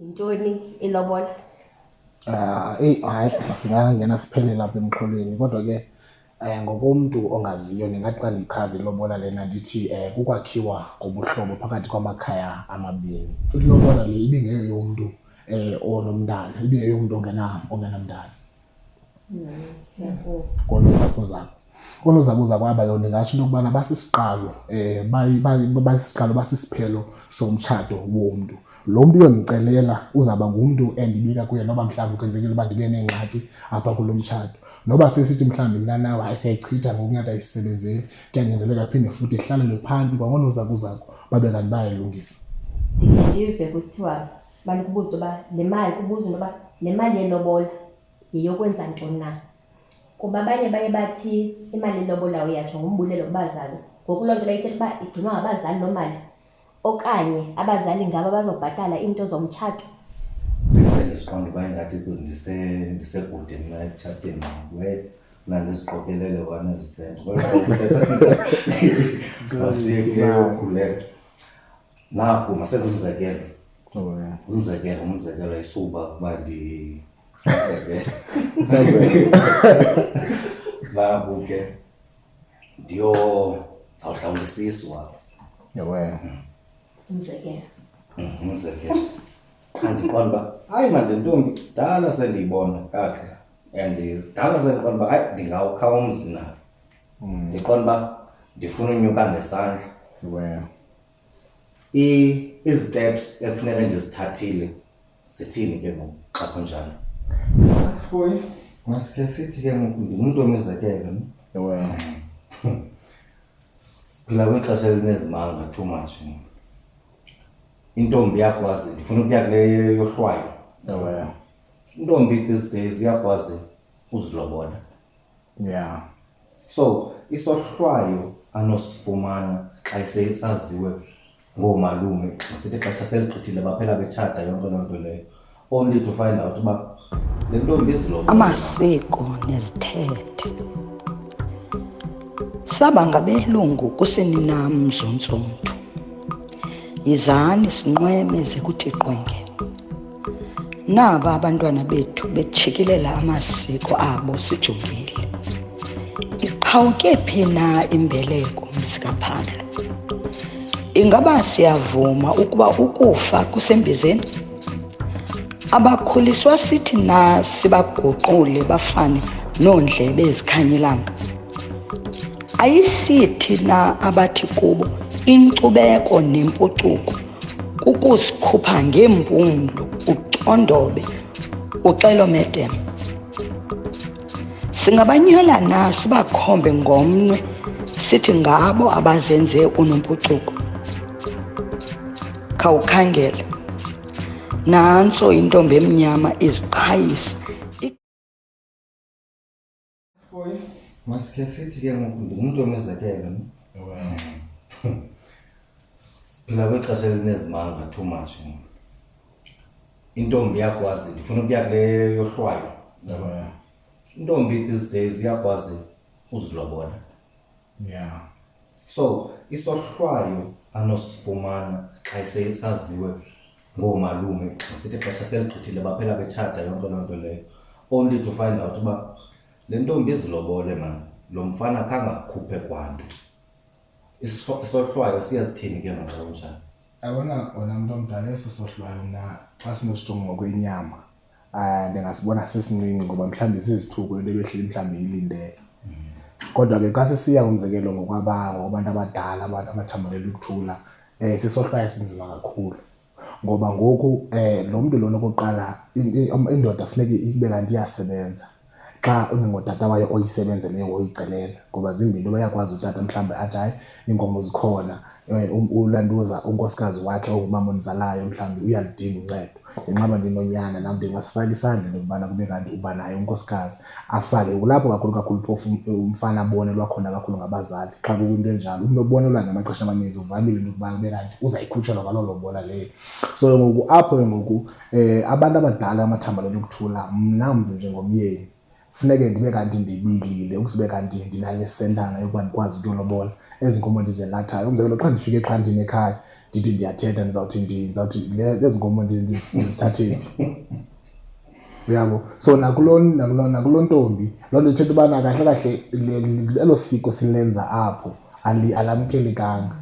Yintoni ilobola? Hayi singangena siphele lapha emxholweni kodwa ke ngokomntu ongaziyo ndingathi xa ndichaza ilobola lena ndithi kukwakhiwa kobuhlobo phakathi kwamakhaya amabini. Ilobola le ibingeyomntu onomntana, ibingeyomntu ongenamntana. Koonozakuzaku aba ndingatsho into yokubana basisiqalo basisiphelo somtshato womntu. Lo mntu uyondicelela uzawuba ngumntu endibika kuye noba mhlawumbi kwenzekile uba ndibe neengxaki apha kulo mtshato. Noba sesithi mhlawumbi mna nawe siyayichitha ngoku ngathi ayisebenzeli, kuyanyanzeleka phinde futhi ihlalelwe phantsi kwangoonozakuzaku babe kanti bayayilungisa. Ndive kusithiwa banikubuza uba le mali kubuzwa uba le mali yelobola yeyokwenza ntoni na? Kuba abanye baye bathi imali yelobola uyatsho ngumbulelo kubazali. Ngoku loo nto bayithetha uba igcinwa ngabazali loo mali, okanye abazali ngabo bazobhatala iinto zomtshato. Sendiziqonda uba ingathi ndisekude mna ekutshateni we mna ndiziqokelele kwana ezisento kodwa kuleyo naku masenze umzekelo. Umzekelo isuba kuba naku ke zawuhlawula isisu apho. Umzekelo xa ndiqonda uba hayi mani le ntombi dala sendiyibona kakuhle and dala sendiqonda uba hayi ndingawukha umzi nayo. Ndiqonda uba ndifuna unyuka ngesandla. Izi-steps ekufuneka ndizithathile zithini ke ngoku xa kunjalo? Foyi, masike sithi ke ngoku ndingumntu wemizekelo. Siphila kwixesha elinezimanga too much. Intombi iyakwazi, ndifuna ukuya kule yohlwayo. Intombi these days iyakwazi uzilobola. So isohlwayo anosifumana xa seyisaziwe ngoomalume, sithi ixesha seligqithile baphela betshata yonke loo nto leyo, only to find out uba le ntombi izilobola. Amasiko nezithethe saba ngabelungu kusenina mzontsonto. Yizani sinqweme ze kuthi qwenge. Naba abantwana bethu bejikilela amasiko abo sijongile. Iqhawuke phi na imbeleko mzikaPhalo? Ingaba siyavuma ukuba ukufa kusembizeni? Abakhuliswa sithi na sibaguqule bafane noondlebe ezikhanyilanga? Ayisithi na abathi kubo inkcubeko nempucuko kukusikhupha ngeempumlo ucondobe uxelomedem? Singabanyola na sibakhombe ngomnwe sithi ngabo abazenze unompucuko? Khawukhangele, nantso intombi emnyama iziqhayisa. Masike sithi ke ngoku ndingumntu wemizekelo. Siphila kwixesha elinezimanga too much. Intombi iyakwazi, ndifuna ukuya kule yohlwayo. Intombi these days iyakwazi uzilobola. So isohlwayo anosifumana xa seyisaziwe ngoomalume, sithi ixesha seligqithile baphela betshata yonke loo nto leyo, only to find out uba le ntombi izilobole man, lo mfana khange akhuphe kwanto. Isohlwayo siyazithini ke maxa kunjani? Yabona wena mntu omdala, esi sohlwayo mna xa sinesijongo ngokwenyama ndingasibona sesincinci ngoba mhlawumbi sizithuko into ebehleli mhlawumbi ilindele. Kodwa ke xa sisiya umzekelo ngokwabantu abadala, abantu abathambalele ukuthula, sisohlwayo sinzima kakhulu. Ngoba ngoku lo mntu lona okokuqala indoda funeka ibe kanti iyasebenza xa ungengotata wayo oyisebenzeleyo oyicelela, ngoba zimbi into bayakwazi utata mhlawumbi athi hayi iinkomo zikhona, ulantuza unkosikazi wakhe ongumama onizalayo mhlawumbi uyalidinga uncedo. Inqaba ndinonyana nam ndingasifaka isandla lokubana kube kanti uba naye unkosikazi afake. Kulapho kakhulu phofu umfana abonelwa khona kakhulu ngabazali xa kukwinto enjalo. Umntu obonelwa ngamaxesha amaninzi uvamile into yokubana kube kanti uzayikhutshelwa ngaloo lobola leyo. So ngoku apho ke ngoku abantu abadala amathambalele ukuthula, mna mntu njengomyeni funeke ndibe kanti ndibilile ukuzibe kanti ndinale sentana yokuba ndikwazi ukuyolobola ezi nkomo ndizelathayo. Umzekelo xa ndifike exhantini ekhaya ndithi ndiyathetha ndizawuthi lezi nkomo ndizithathephi. Uyabo, so nakulo ntombi loo nto ithetha ubana kahle kahle elo siko silenza apho alamkelekanga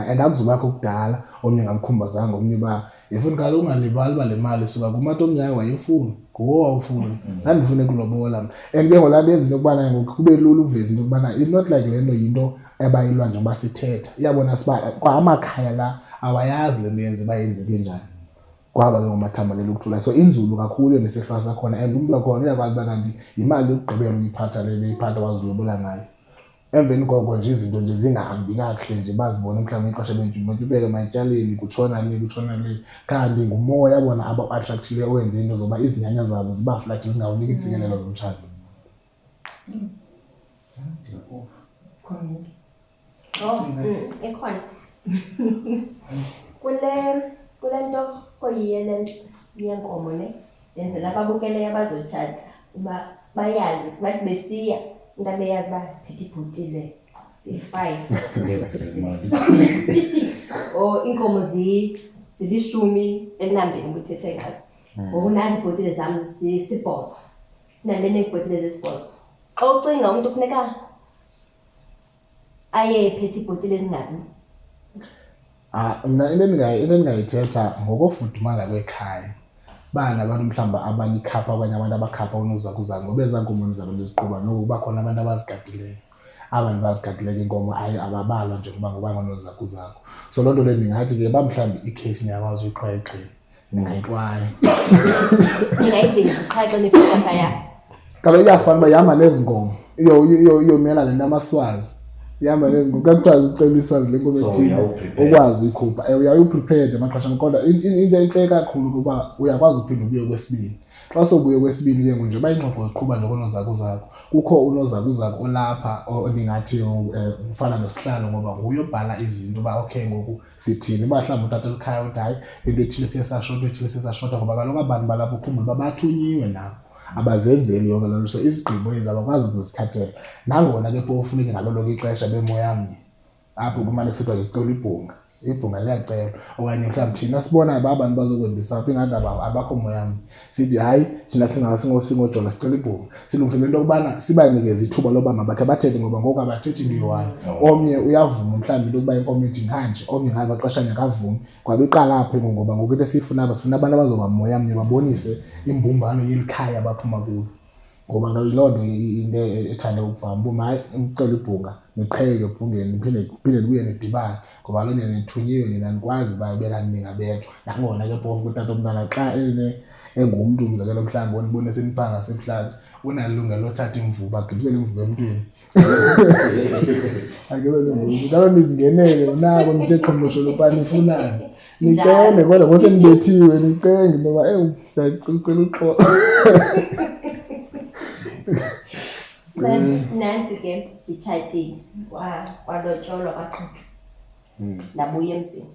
and akuzubakho kudala omnye ngamkhumbazanga omnye uba yifuna kaloku ungalibali uba le mali isuka kumatomnyayo wayefuna nguwo wawufuna zandifune kulobola mna. And ke ngolaa nto yenza into yokubana ngoku kube lula uveza into yokubana it's not like le nto yinto ebayilwa njengoba sithetha. Iyabona siba kwa amakhaya la awayazi le nto yenza uba yenzeke njani kwaba ke ngomathambalelo ukuthula. So inzulu kakhulu nesehlo sakhona and umntu wakhona uyakwazi uba kanti yimali yokugqibela uyiphatha le iphatha wazilobola ngayo. Emveni koko nje izinto nje zingahambi kakuhle nje bazibone mhlawumbi ixesha bentubeke matyaleni kutshona le kanti ngumoya yabona aba-attractile owenze into zoba izinyanya zabo ziba flat zingawuniki intsikelelo lomtshato. Ikhona. Kule nto koyiye le nto yenkomo ne yenzela ababukeleyo abazotshata uba bayazi bathi besiya into abeyazi uba phethe ibhotile ziyi-5 or iinkomo zilishumi elinambini kuthethe ngazo. Ngoku nazi ibhotile zam zisibhozo nambe neebhotile zesibhozo. Xa ucinga umntu kufuneka aye ephethe ibhotile ezingabini. Mna into endingayithetha ngokofudumala kwekhaya bana abantu mhlawumbi abanikhapha abanye abantu abakhapha unozakuzaku ngoba ezaa nkomo zabo ndiziqhuba noku kuba khona abantu abazigadileyo. Abantu bazigadileyo iinkomo ababalwa njengoba ngoba ngonozakuzaku. So loo nto leyo ndingathi ke uba mhlawumbi ikheyisi niyakwazi uyiqhwayiqhela ndingayiqhwaya. Ndingayivezi qha nifika phaya. Kaloku iyafana uba ihamba nezi nkomo iyomela le nto amaswazi ihamba nezi nkomo kakuthiwa ucela iswazi le nkomo ethile ukwazi uyikhupha. Uyawuprepared amaxesha kodwa into entle kakhulu kuba uyakwazi uphinda ubuye kwesibini. Xa sobuye kwesibini ke nje uba ingxoxo ziqhuba ngokonozakuzaku kukho unozakuzaku olapha ndingathi ufana nosihlalo ngoba nguye obhala izinto uba okay ngoku sithini uba mhlawumbi utata elikhaya uthi hayi into ethile siye sashota ngoba kaloku abantu balapho ukhumbula uba bathunyiwe nabo abazenzeli yonke loo nto. So izigqibo ezi abakwazi ukuzithathela nangona ke phofu funeke ngalolo ixesha bemoya mnye apho kumane kusithiwa ngecela ibhunga liyacelwa okanye mhlawumbi thina sibona uba abantu bazokwendisa apho ingathi abakho moya mnye sithi hayi thina singojonga sicela ibhunga silungisele into yokubana sibanikeze ithuba loba mabakhe bathethe ngoba ngoku abathethi into iyi-one. Omnye uyavuma mhlawumbi into yokuba inkomo ithi nganje omnye ngayo maxeshanye akavumi kwabe iqala apho ngoba ngoku into esiyifuna sifuna abantu abazoba moya mnye babonise imbumbano yeli khaya abaphuma kulo ngoba loo nto into ethande ukuvamba uba hayi ucela ibhunga niqheke ebhungeni niphinde nibuye nidibane ngoba loo nina nithunyiwe nina nikwazi uba ibe kanti ningabethwa. Nangona ke phofu utata omntana xa engumntu umzekelo mhlawumbi onibone seniphanga semhlanje unalungelo lothatha imvuba agibisele imvuba emntwini. Kaloku nizingenele nako nithe qhomosho loba nifunani nicele kodwa ngosenibethiwe nicenge into yoba siyacela uxolo. Nansi ke nditshatile kwalotyolwa kwaxhutywa ndabuya emzini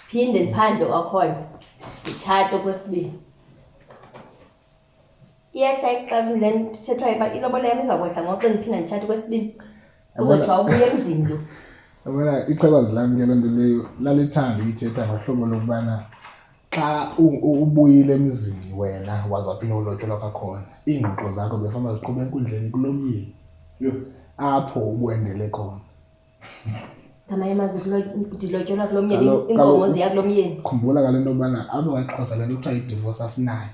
phinde ndiphandle kwakhona nditshate okwesibini. Iyehla ixabi le nto ithethwayo uba ilobola yam izakwehla ngoxa ndiphinda nditshate okwesibini kuzothiwa ubuye emzini lo. Yabona ixhekazi lam ke loo nto leyo lalithanda uyithetha ngohlobo lokubana xa ubuyile emzini wena wazaphinda ulotyolwa kwakhona iingxoxo zakho befana ziqhube enkundleni kulomyeni apho ubuendele khona. Ngamanye amazwi ndilotyolwa kulo myeni iinkomo ziya kulo myeni. Khumbula kale nto yobana apho kwaXhosa le nto kuthiwa idivorce asinayo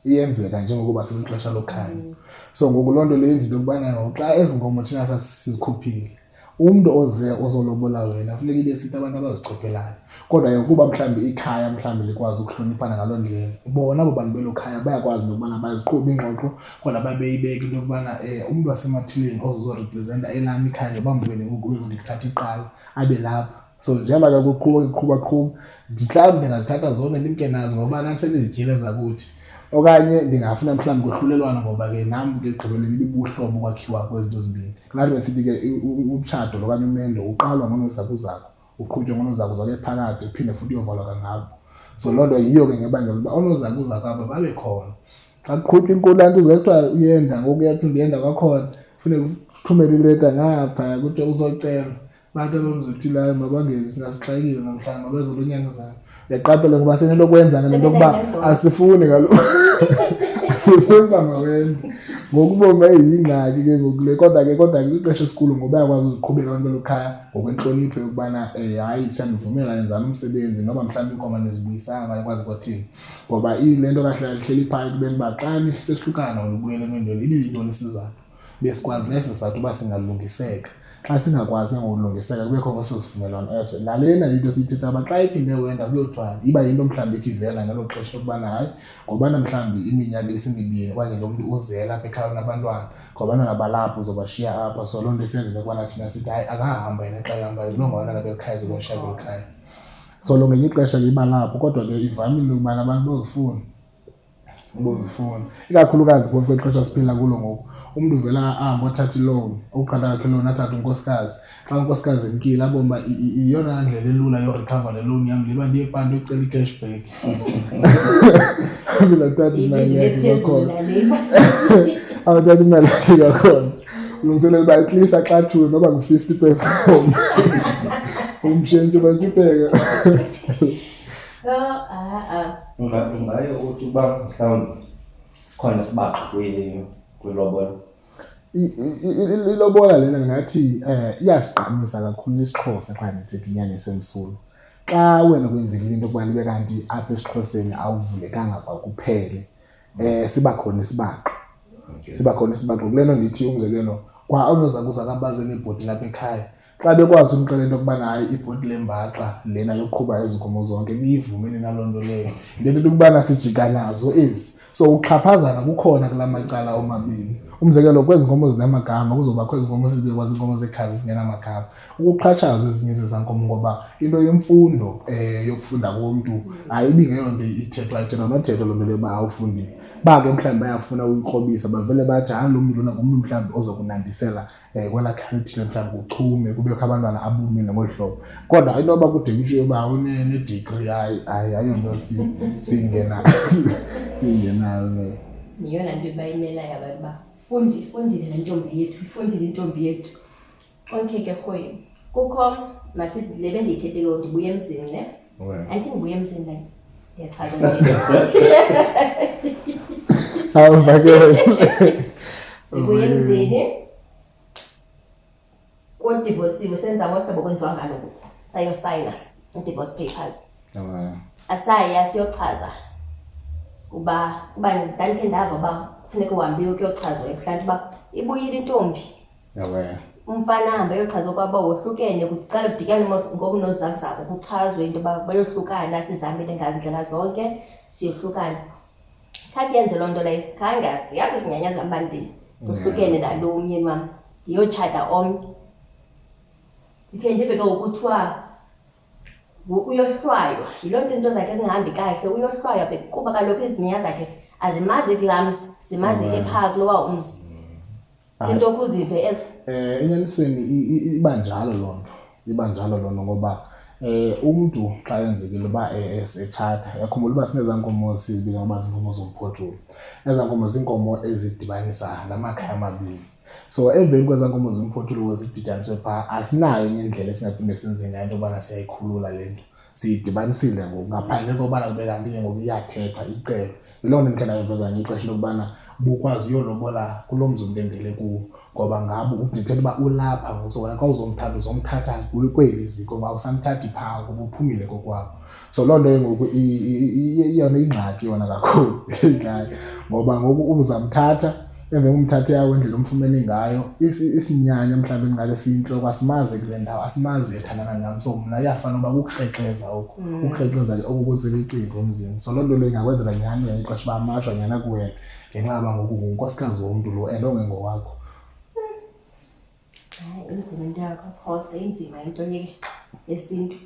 iyenzeka njengokuba selixesha lokhanyo. So ngoku loo nto leyo yenza into yokubana xa ezi nkomo thina sizikhuphile umntu ozolobola wena funeka ibe sithi abantu abazichophelayo kodwa kuba mhlawumbi ikhaya mhlawumbi likwazi ukuhloniphana ngaloo ndlela bona abo bantu belo khaya bayakwazi ukubana baziqhube ingxoxo kodwa babeyibeka into yokubana umntu wasemathileni ozorepresenta elami ikhaya njengoba mntweni ngoku ndikuthatha iqala abe lapha. So njengoba kuqhuba mhlawumbi ndingazithatha zonke ndimke nazo ngoba nathi sendizityile zakuthi okanye ndingafuna mhlawumbi kwehlulelwana ngoba ke nam ke gqibeleni ibibuhlobo kwakhiwa kwezinto ezimbini. Kulapho besithi ke umtshato okanye umendo uqalwa ngonozakuzaku uqhutywa ngonozakuzaku ephakathi uphinde futhi uyovalwa kangabo. So loo nto yiyo ke ngebangela uba oonozakuzaku aba babe khona xa kuqhutywa inkulanta uzekuthiwa uyenda ngoku uyaphinda uyenda kwakhona funeka uthumele ileta ngapha kuthiwa uzocela Bantu abamzothilayo mabangezi singasixakile namhlanje mabeze lo nyanga zayo. Uyaqaphela ngoba senento kwenza ngento kuba asifuni kaloku. Sifuna ngawena. Ngokubonga eyingxaki ke ngokule kodwa ke ixesha esikhulu ngoba yakwazi ukuqhubeka abantu lokhaya ngokwenhlonipho yokubana hayi siyandivumela yenzana umsebenzi ngoba mhlawumbe inkomo nezibuyisanga yakwazi kwathini. Ngoba ilento kahle hleli phakathi kubeni ba xa nisihlukana ubuyele emendweni ibiyintoni sizathu. Besikwazi lesizathu uba singalungiseka. Xa singakwazi ngokulungiseka kubekho ngososivumelwano eso. Nalena into siyithetha aba xa iphinde wenda kuyothwala iba yinto mhlawumbe ikivela ngalo xesha lokubana hayi ngobana mhlawumbe iminyaka isingibiyeni okanye lo mntu uzela apha ekhaya nabantwana ngobana balapho uzobashiya apha so loo nto isenzele ukubana thina sithi hayi akahamba yena xa ehamba lo ngabana belikhaya zobashiya belikhaya. So lo ngelinye ixesha liba lapho kodwa ke ivamile ukubana abantu bozifuna ikakhulukazi kweli xesha siphila kulo ngoku. Umuntu uvela ahamba othatha iloan uqala kwakhe loan athatha unkosikazi xa unkosikazi emkile abomba iyona ndlela elula yo recover le loan yami liba ndiye phansi ucela i-cash back. Mina thatha imali yakhe ngakhona awuthatha imali yakhe ngakhona ulungiselela uba at least axathule noba ngu-50% umshentshe bankipeka. Ungaye uthi uba mhlawumbi sikhona sibaxa kwilobola. Ilobola lena ngathi iyasiqinisa kakhulu isiXhosa kwaye sithi inyani semsulo. Xa wena kwenzekile into kuba libe kanti apha esiXhoseni awuvulekanga kwakuphele siba khona isibaxo kule nto ndithi umzekelo kwa awunoza kuza kabaze nebhodi lapha ekhaya xa bekwazi umxelela into kubana hayi ibhodi lembaxa lena yoqhuba ezinkomo zonke niyivumeni naloo nto leyo into ukubana sijika nazo ezi. So uxhaphazana kukhona kula macala omabini. Umzekelo kwezi nkomo zinamagama kuzobakho izinkomo sizibekwazi inkomo zekhazi zingenamagama. Ukuxhatshazwa ezinye zezankomo ngoba into yemfundo yokufunda komuntu ayibi ngeyonto ithethwa nothetho lo mele bawufundile. Ba ke mhlawumbe bayafuna uyikrobisa bavele bathi lo muntu lona ngumuntu mhlawumbe ozokunandisela kwela charity mhlawumbe uchume kubekho abantwana abumi ngolo hlobo. Kodwa into yoba kude kusho yoba une-degree ayonto singenayo le. Niyona nto bayimelayo abantu ba fundile nentombi yethu. Okay ke khoyi kukho masithi le bendiyithethe ke ndibuye emzini ne andithi ndibuye emzini la ndiyachaza ndibuye emzini kodivosiwe senza ngohlobo kwenziwa ngalo sayosayina i-divorce papers. Asaya siyochaza uba ndandikhe ndava uba kufuneka uhambe ukuyochazwa mhlawumbi uba ibuyile intombi. Umfana ahambe ayochaza ukuba wohlukene kuqala kudikane ngokunozakuzako kuchazwe into yoba bayohlukana sizamile ngandlela zonke siyohlukana. Khathi yenze loo nto leyo khangazi yazi zinyanyaza abantini kuhlukene nalo umyeni wam ndiyotshata omnye. Ndikhe ndive ke ukuthiwa uyohlwaywa yiloo nto into zakhe zingahambi kahle uyohlwaywa kuba kaloku izinyanya zakhe azimazi iglams zimazile phaa kulowa umzi. Zinto okuzive ezo. Enyanisweni iba njalo loo nto ngoba umntu xa yenzekile uba esetshata yakhumbula uba sinezaa nkomo sizibiza ngoba ziinkomo zomphothulu. Ezaa nkomo ziinkomo ezidibanisa la makhaya amabini. So emveni kwezaa nkomo zomphothulu zididaniswe phaa asinayo enye indlela esingaphinde senze ngayo into yobana siyayikhulula le nto siyidibanisile ngoku ngaphandle kokubana kube kanti ke ngoku iyathethwa icebo. Yiloo nto ndikhe ndayiveza ngexesha lokubana bukwazi uyolobala kulo mzi umndendele kuwo ngoba ngabo udithetha uba ulapha ngoku so wena xa uzomthatha kweli ziko mawusamthathi phaa ngoba uphumile kokwabo. So loo nto ke ngoku iyona ingxaki yona kakhulu ngoba ngoku uzamthatha emveni umthathe yawo indlela umfumene ngayo isinyanya mhlawumbe engake siyintloko asimazi kule ndawo asimazi ethandana nam. So mna iyafana uba kukukrexeza ukukrexeza okukuzela icingo emzini. So loo nto leyo ingakwenzela nyhani ngenye ixesha uba amashwa nyhana kuwena ngenxa yoba ngoku ngunkosikazi womntu lo and ongengowakho. Inzima into yakho Xhosa inzima into yesintu.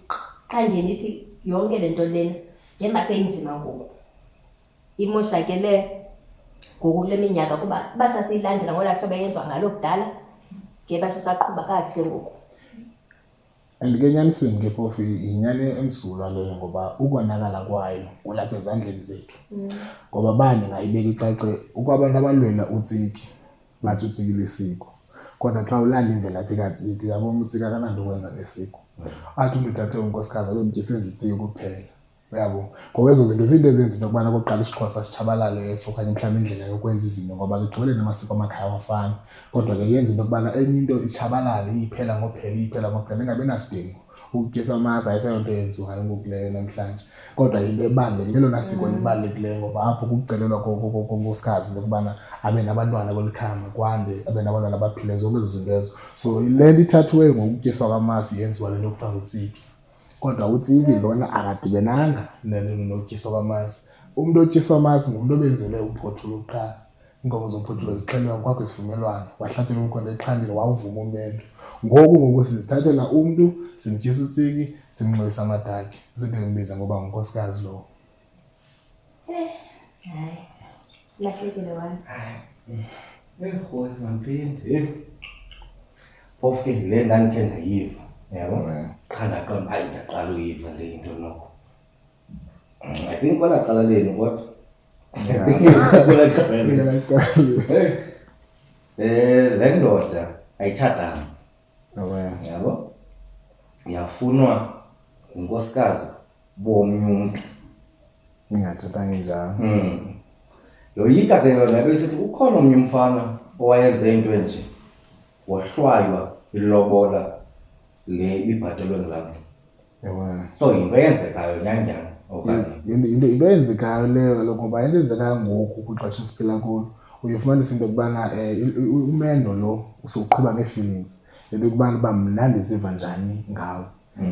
Xa ndiye ndithi yonke le nto lena njengoba seyinzima ngoku imoshakele ngoku kule minyaka kuba basasiyilandela ngolaa hlobo eyenziwa ngalo kudala ngeba sisaqhuba kakuhle ngoku. And ke enyanisweni ke phofu yinyani emsulwa leyo ngoba ukonakala kwayo kulapha ezandleni zethu. Ngoba bani ngayibeka icace ukwabantu abalwela utsiki bathi utsikile isiko kodwa xa ulanda imvelaphi kaTsiki yabona uTsiki akananto ukwenza nesiko athi umuntu uthathe unkosikazi abemtyisa uTsiki kuphela uyabo ngokwezo zinto izinto ezenza into yokubana kokuqala isiXhosa sitshabalale eso okanye mhlawumbi indlela yokwenza izinto ngoba kugcwele namasiko amakhaya wafana kodwa ke yenza into yokubana enye into itshabalale iphela ngophela ingabi nasidingo ukutyisa amazi ayiseyonto eyenziwayo ngoku leyo namhlanje kodwa yinto ebalulekile lelona siko libalulekileyo ngoba apho kucelelwa konkosikazi lokubana abe nabantwana kwelikhaya kwande abe nabantwana abaphileyo zonke ezo zinto ezo so le nto ithathiweyo ngokutyiswa kwamasi yenziwa le nto kuthiwa nguTsiki kodwa uTsiki lona akadibenanga nokutyiswa kwamasi umuntu otyiswa amasi ngumuntu obenzelwe umphothula oqala inkomo zomphothula zixhelwa kwakho isivumelwano wahlatyelwa umkhonto exhantini wawuvuma umendo ngoku sizithathela umntu simtyisa uTsiki simnxibisa amadakhe izinto ezimbiza ngoba ngunkosikazi lo hayi lahlekile wami Hoy manphinde phofu ke le ndandikhe ndayiva yabo qha ndaqonda hayi ndaqala uyiva le into noko I think kwala cala lenu kodwa kwala cala le ndoda ayitshatanga yabo yafunwa unkosikazi bomnye umuntu ingatshatanga njalo yoyika ke yona besithi ukhona omnye umfana owayenze into enje wahlwaywa ilobola le ibhatelwe ngilamntu so yinto eyenzekayo nyanyana okanye into eyenzekayo leyo kaloku ngoba into eyenzekayo ngoku kwixesha esiphila kulo uyifumanisa into yokubana umendo lo usuqhuba ngee-feelings into yokubana uba mna ndiziva njani ngawo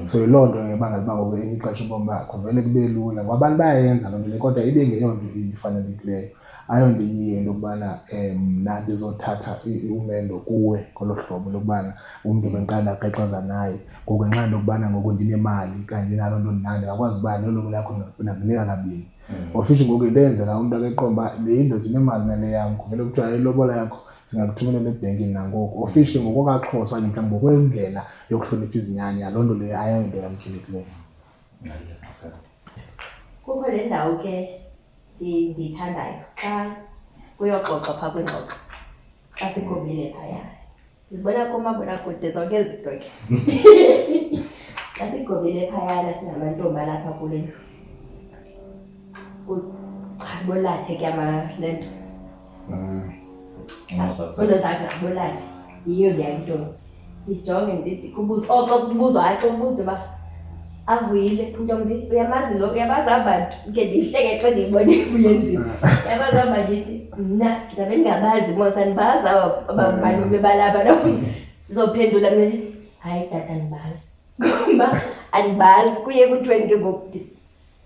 so yiloo nto ngebanga liba ngoku enye ixesha ubomi bakho vele kube lula ngoba abantu bayayenza loo nto le kodwa ibe ngeyonto ifanelekileyo ayonto iyiyo into yokubana mna ndizothatha umendo kuwe kolo hlobo lokubana umntu benqanda axexaza naye ngoku ngenxa into yokubana ngoku ndinemali kanye ndinaloo nto ndinandi ngakwazi uba nelobo lakho nandinika kabini ofishi ngoku into eyenzeka umntu akeqomba le indoda inemali nale yam kuvele kuthiwa ilobola yakho singakuthumelela ebhenkini nangoku ofishi ngokwakaXhosa okanye mhlawumbi ngokwendlela yokuhlonipha izinyanya loo nto leyo ayonto yamkelekileyo kukho le ndawo ke ndiyithandayo xa kuyoxoxwa phaa kwingxoxo xa sigobile phaya ndizibona kumabonakude zonke ezinto ke xa sigobile phayana singamantombi alapha kule ndlu asibolathe ke le nto unozakhe zibolathe yiyo leya ntombi ndijonge ndithi kubuzwa hayi xa ubuzwe uba avuyile ntombi uyamazi lo uyabazi abantu ke ndihleke xa ndiyibone uyenzima uyabazi abantu ndithi mna ndizabe ndingabazi mosa ndibazi ababani bebalapha ndizophendula mna ndithi hayi tata andibazi ngoba andibazi kuye kuthiweni ke ngoku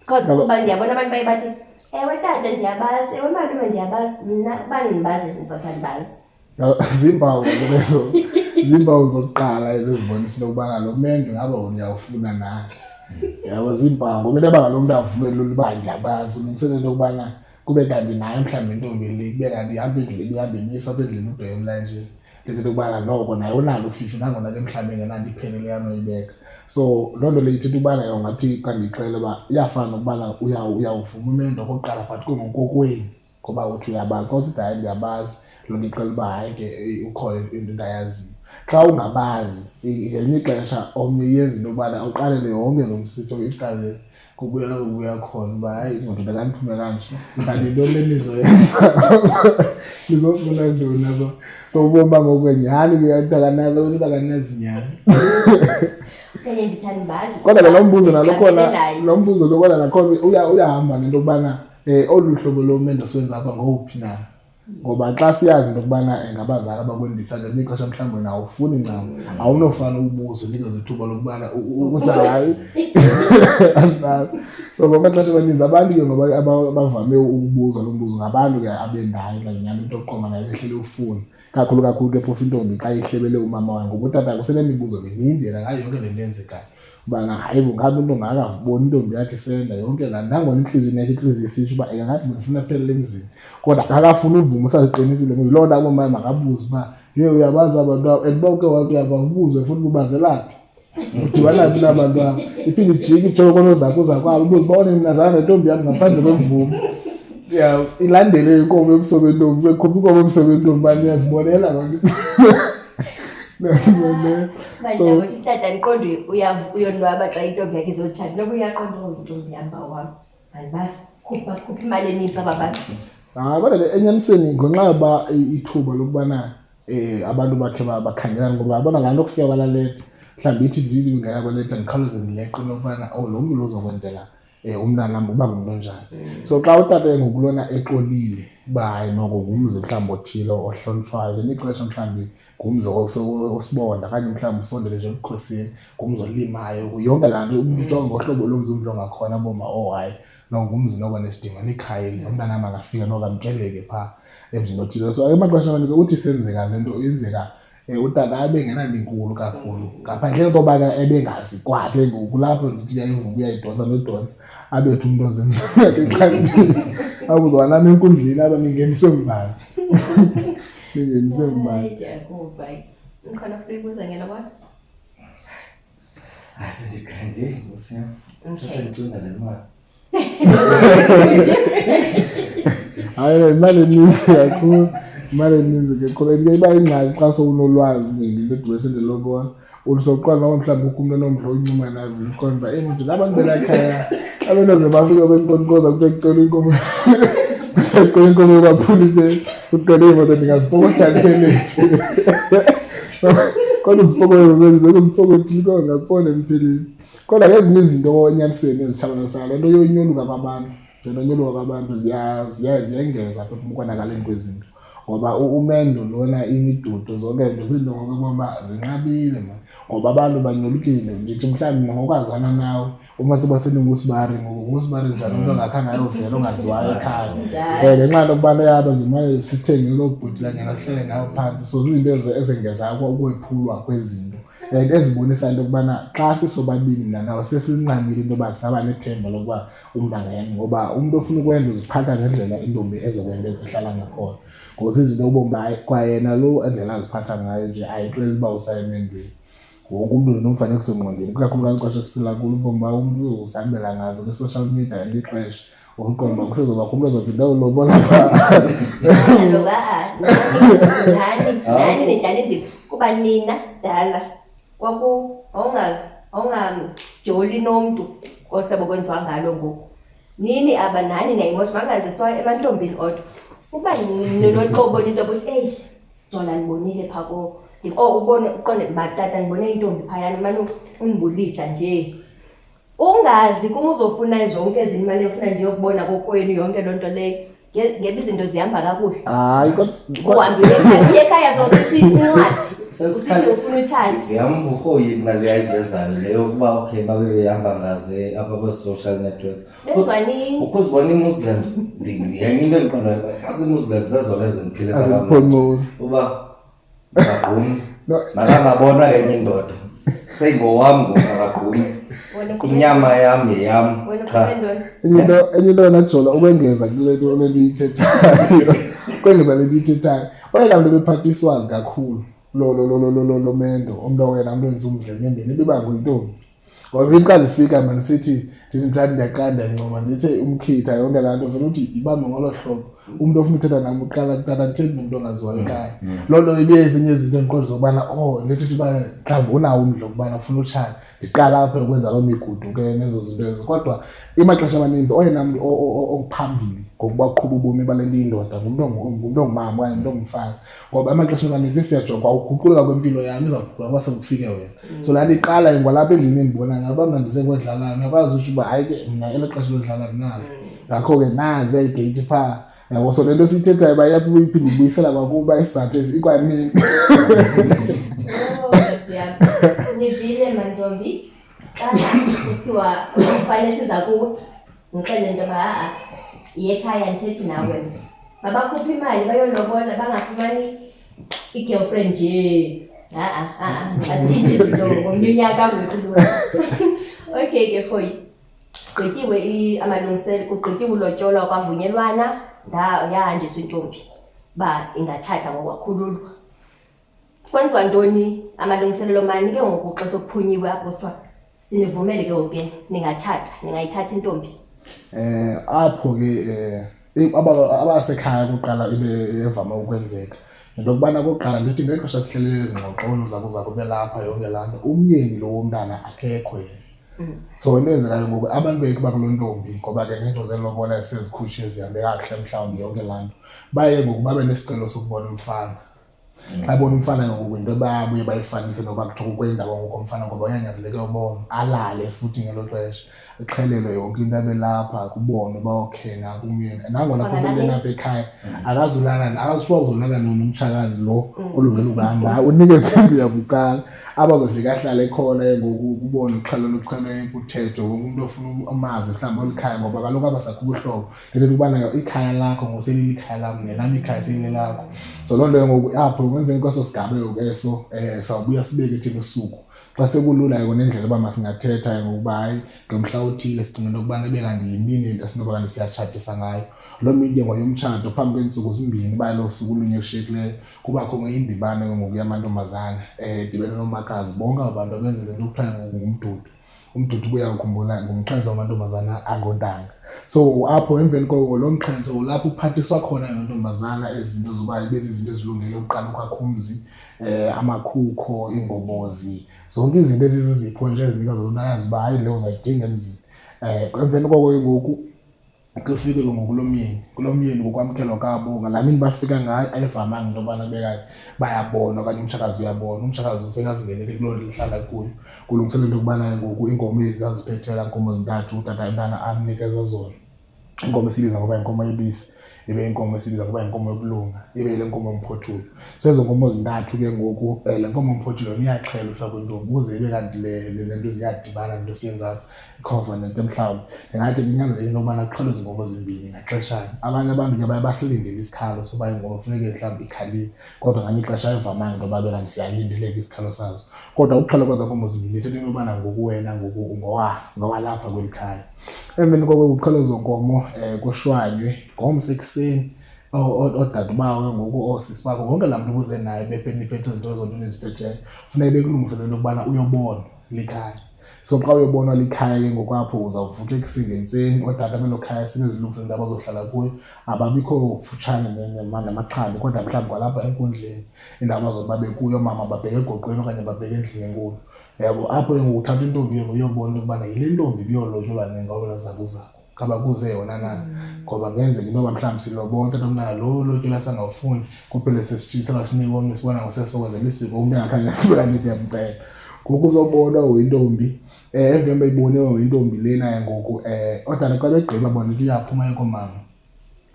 because kuba ndiyabona abantu baye bathi ewe tata ndiyabazi ewe malume ndiyabazi mna ubani ndibazi ndizothi andibazi zimpawu zokuqala ezizibonisa ukubana lo mendo ngaba uyawufuna naye yabo zimpawu ngoba into abangalo mntu avumela uba ndiyabazi ulungiselela ukubana kube kanti naye mhlawumbi intombi le kube kanti ihamba endleleni ihambe imisa apha endleleni ude emlanjeni into yokubana noko naye unalo ufifi nangona ke mhlawumbi engenanto iphelele yanoyibeka so loo nto leyo ithetha ukubana yongathi xa ndiyixela uba iyafana nokubana uyawuvuma umendo okokuqala but kungokokweni ngoba uthi uyabazi xa usithi hayi ndiyabazi loo nto ixela uba hayi ke ukhona into ayaziyo xa ungabazi ngelinye ixesha omnye iyenza into yokubana uqalele yonke lo msitho iqale kubuya khona uba hayi ndoda kandiphume kanje kanti into le nizoyenza nizofuna ntoni apha so ubomi bangokwenyani kuyatakanaza besithi akanazi nyani okanye ndithi andibazi kodwa ke lo mbuzo lo kodwa nakhona uyahamba nento yokubana olu hlobo lomendo siwenza apha ngowuphi na ngoba xa siyazi into yokubana ngabazali abakwendisa ngelinye ixesha mhlawumbi nawo ufuni ncam awunofana ubuzo unikeze ithuba lokubana ukuthi hayi so ngamaxesha amaninzi abantu ke ngoba abavame ukubuza lo mbuzo ngabantu ke abendayo kanye nyani into oqoma nayo ehlele ufuni kakhulu ke phofu intombi xa ihlebele umama wayo ngoba utata kusenemibuzo mininzi yena ngayo yonke le nto yenzekayo ubana hayi bungabe into ngakavuboni intombi yakhe isenda yonke laa nangona intliziyweni yakhe inhliziyo isitsho uba engathi bendifuna aphelele emzini kodwa akafuni uvumo usaziqinisile yiloo nto abomama makabuze uba ye uyabazi abantu abo and uba uke wathi uyababuze futhi kubazelaphi udibanaphi nabantu abo iphinde ijike itsho konozakho zakwabo ubuze ubone mnazana nentombi yam ngaphandle kwemvumo ya ilandele inkomo ebuso bentombi bekhupha inkomo ebuso bentombi bani uyazibonela manje ukuthi tata niqonde uyonwaba xa intombi yakhe izotshata noba uyaqonda intombi yamba wami bakhupha imali eninzi aba bantu. Kodwa ke enyanisweni ngenxa yoba ithuba lokubana abantu bakhe bakhangelana ngoba yabona laa nto kufika kwalaleta mhlawumbi ithi ndili ngena kwaleta ndikhawuleze ndileqe lokubana lo mntu lozokwendela umntanam uba ngumntu onjani. So xa utata ngokulona exolile uba hayi noko ngumzi mhlawumbi othile ohlonitshwayo ngelinye ixesha mhlawumbi ngumzi osibonda okanye mhlawumbi usondele nje ebukhosini ngumzi olimayo yonke laa nto umntu ujonga ngohlobo lomzi umntu ongakhona boma hayi ngumzi noko nesidima likhaya umntanam angafika noko amkeleke phaa emzini othile. So amaxesha amaninzi uthi isenzeka le nto yenzeka utata abe ngenalinkulu kakhulu ngaphandle koba ke ebengazi kwakhe ngoku lapho ndithi yayivuka uyayidonsa nodonsa abethi umntu ozenzakhe xantini abuzwana nenkundleni aba ningenise mbali ningenise mbali. Ndiyakuva ukhona ufuna ukubuza ngena kwa Asendigrande Nkosi yam. Asendicinga le mali. Hayi imali eninzi kakhulu imali eninzi ke khona iba ingxaki xa sowunolwazi ngento edibese ndelobona ulisoqala noma mhlawumbi ukho umntu enomdla oncuma nayo uqonda emntu abantu belakhaya abenoze bafika benkonkoza kuthiwa kucela inkomo kucela inkomo baphulile uqele imoto ndingazipokotshani phelephi kodwa uzipokotho zenze uzipokotho ngapone empilini. Kodwa ngezinye izinto enyanisweni ezitshabalalisayo le nto yonyoluka kwabantu ziyayengeza apha ukwonakaleni kwezinto ngoba umendo lona imidudo zonke izinto zinto ngokuba zinqabile man ngoba abantu banyolukile ndithi mhlawumbi ngokwazana nawe uma sebaseningusibari ngusibari njani umuntu ongakhange ayovela ongaziwayo ekhaya ngenxa yokubana yaba zimane sithenge lo bhutila nyanga sihlele ngayo phansi. So izinto ezengeza ukwephulwa kwezinto ezibonisa into yokubana xa sisobabini nawo sesincamile into yoba saba nethemba lokuba umntu angayenza ngoba umntu ofuna ukwenza uziphatha ngendlela intombi ezokwenza ehlala ngakhona ngoba izinto ubomi baye kwayena lo endlela aziphatha ngayo nje ayixeli uba usayemendweni wonke umntu nomfanekiso engqondweni kakhulukazi ixesha esiphila kulo ubomi ba umntu uzihambela ngazo kwi-social media ngexesha uqonda uba kusezobakho umntu ezophinda ulobola nani nidlala indima kuba nina dala awungajoli nomntu kohlobo kwenziwa ngalo ngoku nini aba nani nayimosha bangaziswa emantombini odwa uba noloxobo into yokuthi eish jola ndibonile phaa ubone uqonde batata ndibone intombi phayana mane undibulisa nje ungazi kuma uzofuna zonke ezinye imali efuna ndiyokubona kokwenu yonke loo nto leyo ngebe izinto zihamba kakuhle. Hayi uhambile ekhaya zosithi incwadi usithi ufuna utshata ndiyamva urhoyini nale ayivezayo leyo ukuba okay babe behamba ngaze apha kwe-social networks benzwanini ukuzibona i-Muslims yenye into endiqondayo azi i-Muslims ezona ezindiphilisa kamnandi uba ngagqumi nakangabona enye indoda seyingowam ngokangagqumi inyama yam yeyam cha enye into najola ukwengeza kule nto lentithethayo kwengeza lentithethayo oyela mntu bephatha iswazi kakhulu lo mendo umntu oyena mntu wenza umdla emendweni ibiba nguyintombi ngoba iqala ifika manje sithi ndinithanda ndiyaqanda incoma ndithi umkhitha yonke laa nto vele uthi ibambe ngolo hlobo umntu ofuna uthetha nam uqala kutata ndithethi nomntu ongaziwayo ekhaya loo nto ibe ezinye izinto endiqonda zokubana ndithi ubana mhlawumbi unawo umdla okubana ufuna utshata ndiqala apha ukwenza loo migudu ke nezo zinto ezo. Kodwa imaxesha amaninzi oyena mntu okuphambili ngokuba uqhuba ubomi bale nto indoda ngumntu ongumama okanye ngumntu ongumfazi ngoba amaxesha amaninzi if uyajonga uguquleka kwempilo yam izawuguqula kwase kufike wena. So laa nto iqala ngwalapha endlini endibona ngaba mna ndisekwedlala uyakwazi utsho uba hayi ke mna ele xesha lodlala ndinalo ngakho ke nazi eyigeyithi phaa yabo. So le nto siyithethayo uba iyaphi uyiphinde ibuyisela kwakuba isizathu ikwanini. Nivile mantombi kuthiwa kufanele siza kuwe ngixele into yoba yekhaya ndithethi nawe mabakhuphe imali bayolobola bangafumani i-girlfriend nje asitshintshe izinto ngomnyaka wethu. Okay ke hoyi gqityiwe amalungiselo kugqityiwe ulotyolwa kwavunyelwana yahanjiswa intombi uba ingatshata ngokwakhululwa. Kwenziwa ntoni amalungiselelo mani ke ngoku xa sokuphunyiwe apho sithiwa sinivumele ke ngoku ningatshata ningayithatha intombi? Apho ke abasekhaya kuqala ibe evama ukwenzeka into yokubana kokuqala ndithi ngexesha sihlelele izingxoxolo zakuza kube lapha yonke laa nto umyeni lo womntana akekho yena. So into eyenzekayo ngoku abantu bethu bakuloo ntombi ngoba ke neento zelobola esezikhutshe zihambe kakuhle mhlawumbi yonke laa nto baye ngoku babe nesicelo sokubona umfana. Xa bona umfana ngoku into babuye bayifanise noba kuthiwa kwendawo ngoku umfana ngoba uyanyanzeleke ubona alale futhi ngelo xesha ixhelelwe yonke into abe lapha kubonwe bayokhenga kumyeni nangona kubele apha ekhaya akazithiwa uzolala nomtshakazi lo olungela ukuhamba unikeze indlu yabucala abazofika ahlale khona ngoku kubone uxhelwe kuthetho wonke umuntu ofuna umazi mhlawumbi olikhaya ngoba kaloku abasakho ubuhlobo into ukubana ikhaya lakho ngoselile ikhaya lam nelami ikhaya selilelakho. So loo nto ngoku apho emveni kweso sigaba eso sawubuya sibeke thina usuku xa sekulula yona indlela yoba masingathetha ngokuba hayi ngomhla othile sicinga into yokubana ibe kanti yimini esinoba kanti siyatshatisa ngayo. Loo mini ke ngoyomtshato phambi kweentsuku zimbini uba lo suku olunye olushiyekileyo kubakho indibano ngoku yamantombazana idibene nomakazi bonke abantu abenzele into kuthiwa ngumdudu. Umdudu ubuya ukhumbula ngumxhentso wamantombazana angontanga. So apho emveni koko lo mxhentso ulapho uphathiswa khona intombazana ezinto zoba ibe zizinto ezilungele ukuqala ukwakha umzi, amakhukho, ingobozi, zonke izinto ezizipho nje ezinika zona yazi uba hayi le uzayidinga emzini. Emveni koko ngoku kufike ngoku kulo myeni ngokwamkelwa kwabo ngalaa mini bafika ngayo ayivamanga into yobana bekade bayabona okanye umtshakazi uyabona. Umtshakazi ufika azingenele kuloo ndlu lihlala kuyo kulungiselelwa into yokubana ngoku iinkomo ezi aziphethela iinkomo zintathu utata umntana amnikeza zona. Inkomo esibiza ngoba yinkomo yebisi ibe inkomo esibiza ngoba yinkomo yobulunga ibe le nkomo yomphothulu. So ezo nkomo zintathu ke ngoku le nkomo yomphothulu iyaxhelwa ifakwe intombi ukuze ibe kanti le nto ziyadibana nento siyenzayo i-covenant mhlawumbi ndingathi kunyanzeleke into yokubana kuxhelwe izi nkomo zimbini ngaxeshanye. Abanye abantu ke baye basilindele isikhalo soba inkomo funeke mhlawumbi ikhalile kodwa nganye ixesha ayivamanga into yoba kanti siyalindeleka isikhalo sazo. Kodwa ukuxhelwa kwezaa nkomo zimbini ithetha into yobana ngoku wena ngoku ngowalapha kweli khaya. Emveni koko kuxhelwe ezo nkomo kushwanywe ngomso ekuseni oodade bawo ngoku oosisi bakho wonke laa mntu ubuze naye bephethe izinto ezo nto niziphetheyo funeke bekulungiselele into yokubana uyobonwa likhaya. So xa uyobonwa likhaya ke ngokwapho uzawuvuka ekuseni ngentseni ootata belo khaya sebezilungisele into abazohlala kuyo ababikho kufutshane namaxhambi kodwa mhlawumbi kwalapha enkundleni indawo abazobe babe kuyo oomama babheke egoqweni okanye babheke endlini enkulu. Yabo apho ke ngoku uthatha intombi uyobona into yokubana yile ntombi ibiyolotyolwa nengawona zakuzakho khaba kuze yona na ngoba ngenzeka into yoba mhlawumbi silobona utata umntana lo lotyolwa sangawufuni kuphele sesitshisa sinika omnye sibona ngosesokwenzela isiko umntu engakhange sibulani siyamcela. Ngoku uzobona uyintombi emveni beyibone uyintombi lena ngoku ootata xa begqiba bona into iyaphuma ekomama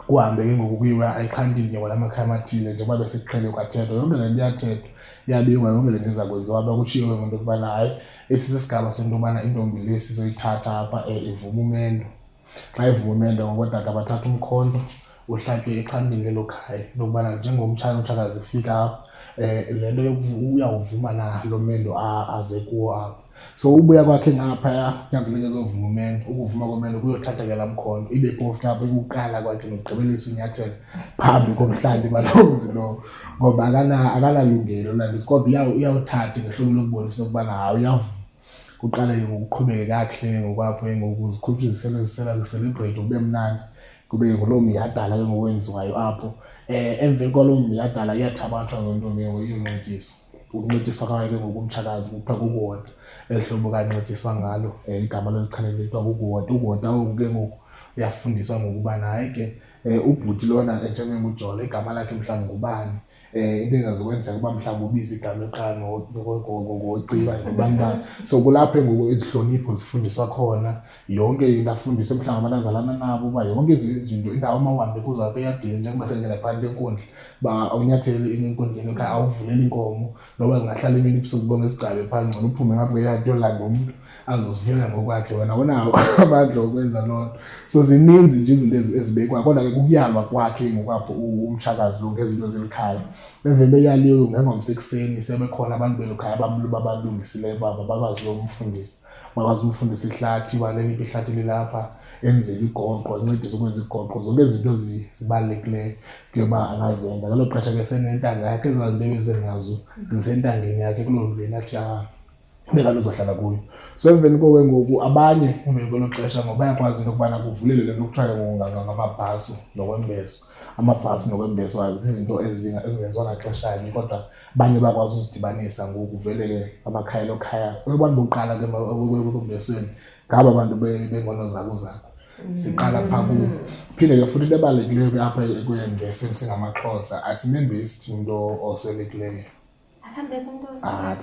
kuhambe ke ngoku kuyiwa ayixhantini wala makhaya amathile njengoba besekuqhele kwathethwa yonke le nto iyathethwa iyabiwa yonke le nto iza kwenziwa apha kutshiwo into yokubana hayi esi sisigaba sento yobana intombi le sizoyithatha apha ivuma umendo. Xa ivuma umendo ngokootata bathatha umkhonto uhlatywe exhantini lelo khaya lokubana njengomtshakazi ufika apha le nto uyawuvuma na lo mendo aze kuwo apha. So ubuya kwakhe ngaphaya kunyanzeleke ezovuma umendo. Ukuvuma komendo kuyothatha ke laa mkhonto ibe phofu apho ukuqala kwakhe nokugqibelisa unyathelo phambi komhlambi balomzi lowo ngoba akanalungelo laa nto kodwa uyawuthatha ngehlobo lokubonisa ukubana hayi uyavuma. Kuqala ke ngokuqhubeke kakuhle ngokwapho ngoku zikhutshwe zisela ziselebrate kube mnandi kube nguloo miyadala ke ngokwenziwayo apho. Emveni kwaloo miyadala iyathabathwa ngentombi iyoncediswa. Ukuncediswa kwayo ke ngokumtshakazi kuthiwa kukuwota ehlobo kancediswa ngalo igama lolichanelwe kuthiwa kukuwota. Ukuwota oku ke ngoku uyafundiswa ngokubana hayi ke ubhuti lona njengengujolo igama lakhe mhlawumbi ngubani. Into engazokwenzeka uba mhlawumbi ubiza igama eqala ngociba ngobani. So kulapho ngoku izihlonipho zifundiswa khona yonke into afundiswe mhlawumbi abantu azalana nabo uba yonke izinto indawo amawuhambe kuzo apha eyadini njengoba sengena phakathi kwenkundla uba unyathele enkundleni okanye awuvuleli inkomo noba zingahlala imini ebusuku bonke sigcabe phaa ngcono uphume ngapha kweyadi yolanda umntu azozivela ngokwakhe wena awunawo amandla okwenza loo nto. So zininzi nje izinto ezibekwayo kodwa ke kukuyalwa kwakhe ngokwapho umtshakazi lo ngezinto zelikhaya. Emveni beyaliwe ngengomso ekuseni sebekhona abantu belo khaya babalungisileyo baba bakwazi umfundisa bakwazi umfundisa ihlathi waleliphi ihlathi lilapha enzele igoqo encedisa ukwenza igoqo zonke izinto zibalulekileyo kuyoba angazenza ngalo xesha ke senentanga yakhe ezaa zinto ebezenazo zisentangeni yakhe kuloo ndlu lena athi bekade uzohlala kuyo. So emveni koke ngoku abanye emveni kwelo xesha ngoba bayakwazi into yokubana kuvulele le nto kuthiwa ngamabhaso nokwembeso. Amabhasi nokwembeso azizinto ezingenziwa ngaxeshanye kodwa abanye bakwazi uzidibanisa ngoku vele amakhaya lokhaya. Abantu bokuqala ke ekwembesweni ngaba bantu bengonozakuzaku. Siqala phaa kubo. Phinde ke futhi into ebalulekileyo ke apha ekwembesweni singamaXhosa asimembesi thina umntu oswelekileyo. Akambesa umuntu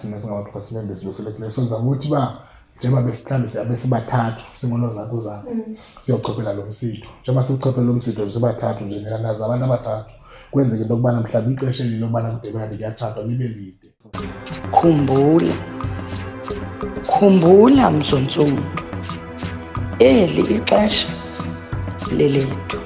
Thina singamaXhosa simembesi oswelekileyo. Sonza ukuthi uba njengoba mhlawumbi siyabe sibathathu singonozakuzaku siyochophela lo msitho. Njengoba sichophela lo msitho sibathathu nje nazo abantu abathathu kwenzeke into yokubana mhlawumbi ixesha eli lokubana kude kanti kuyatshatwa libe lide. Khumbula mzontsundu, eli ixesha lelethu.